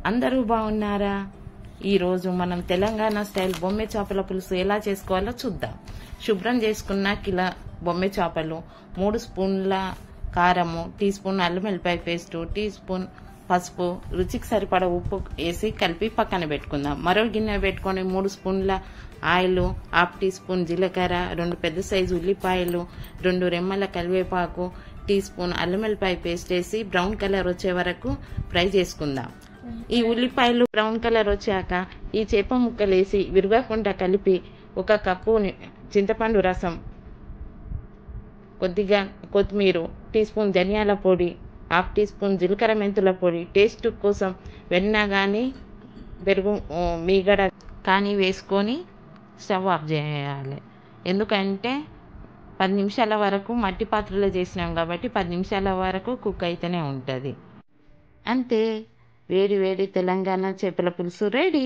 అందరూ బాగున్నారా? ఈరోజు మనం తెలంగాణ స్టైల్ బొమ్మె చేపల పులుసు ఎలా చేసుకోవాలో చూద్దాం. శుభ్రం చేసుకున్న కిలో బొమ్మె చేపలు, 3 స్పూన్ల కారము, టీ స్పూన్ అల్లం వెల్లిపాయ పేస్టు, టీ స్పూన్ పసుపు, రుచికి సరిపడ ఉప్పు వేసి కలిపి పక్కన పెట్టుకుందాం. మరో గిన్నె పెట్టుకొని 3 స్పూన్ల ఆయిల్, హాఫ్ టీ స్పూన్ జీలకర్ర, 2 పెద్ద సైజు ఉల్లిపాయలు, 2 రెమ్మల కరివేపాకు, టీ స్పూన్ అల్లం వెల్లిపాయ పేస్ట్ వేసి బ్రౌన్ కలర్ వచ్చే వరకు ఫ్రై చేసుకుందాం. ఈ ఉల్లిపాయలు బ్రౌన్ కలర్ వచ్చాక ఈ చేప ముక్కలు వేసి విరగకుండా కలిపి 1 కప్పు చింతపండు రసం, కొద్దిగా కొత్తిమీర, టీ స్పూన్ ధనియాల పొడి, హాఫ్ టీ స్పూన్ జీలకర్ర మెంతుల పొడి, టేస్ట్ కోసం వెన్న కానీ పెరుగు మీగడ కానీ వేసుకొని స్టవ్ ఆఫ్ చేయాలి. ఎందుకంటే 10 నిమిషాల వరకు మట్టి పాత్రలో చేసినాం కాబట్టి 10 నిమిషాల వరకు కుక్ అయితేనే ఉంటుంది. అంతే, వేడి వేడి తెలంగాణ చేపల పులుసు రెడీ.